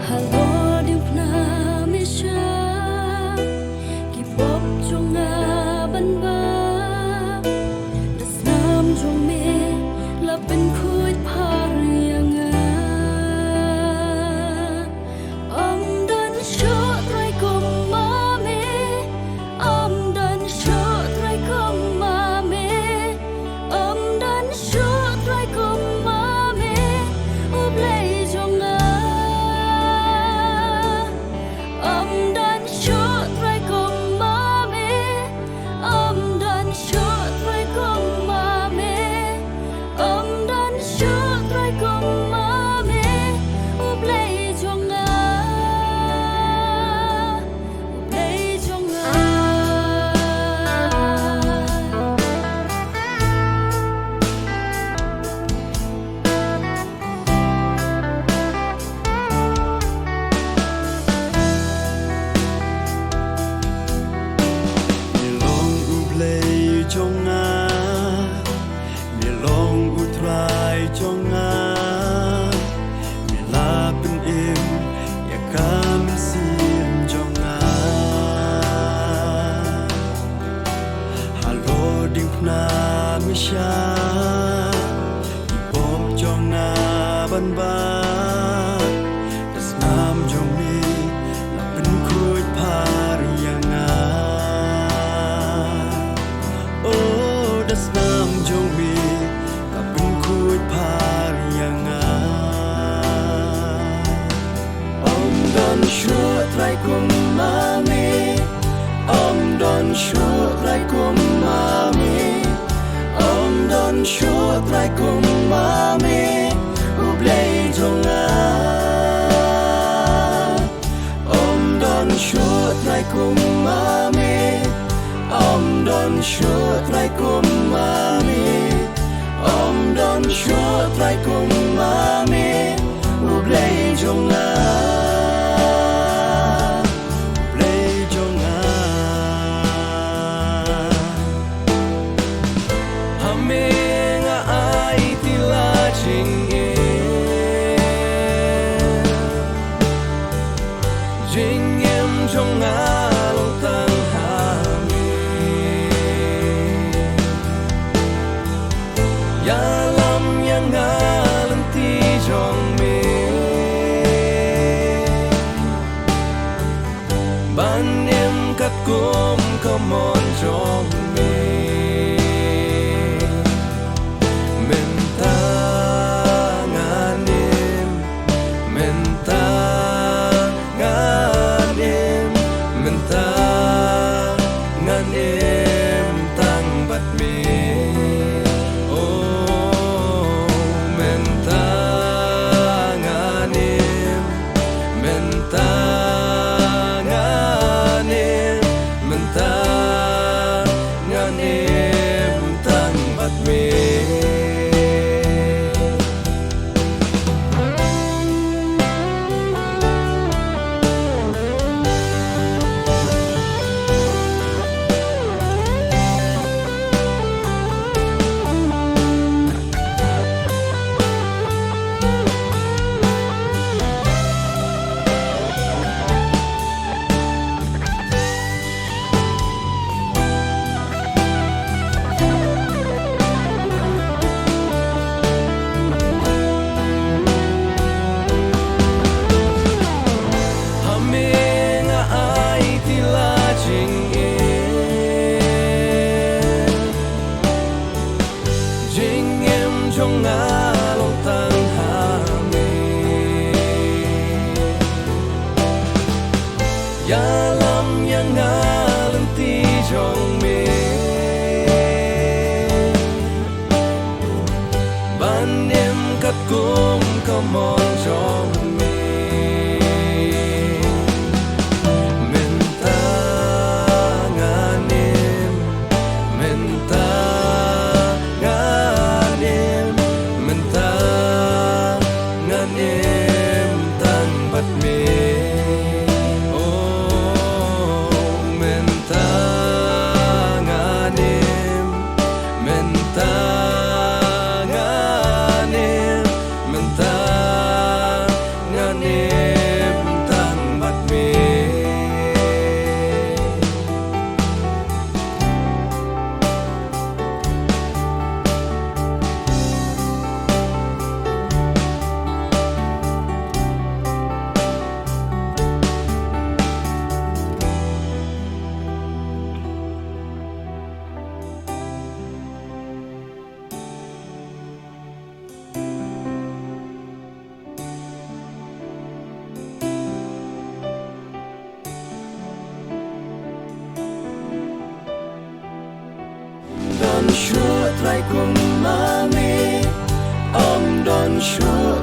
Halo điệp na mi sha ki pop jonga ban ba das nam jong me la pen khuit phar yanga dan sho trai kom ma me dan sho trai kom ma me dan sho trai kom ma me oblei jonga dan sho trai kom ma me dan sho trai kom ma me dan sho trai kom ma me oblei jonga Jonga, mi long utrai jonga, mi lapin im ya kam sim jonga. Halo ding na mi sha, ipom jonga ban ba, das nam jong mi lapin kuit par yanga. Das nam jong mi kapun kuit par yanga dan shut lai kum mami dan shut lai kum mami dan shut lai kum mami ublei jonga dan shut lai kum mami don shut like umami don shut like umami ublei jonga hamenga ai tila ching em jonga long tang Yalam yang alam ti jong me ban em kat kum kamon jong me menta nganem menta nganem menta nganem tang bat me Yalam yang alam ti jong me ban em kat kum kamon jong me menta nganem menta nganem menta nganem tan bat me mentang anim mentang Chúa thay cùng má mi Ông đón Chúa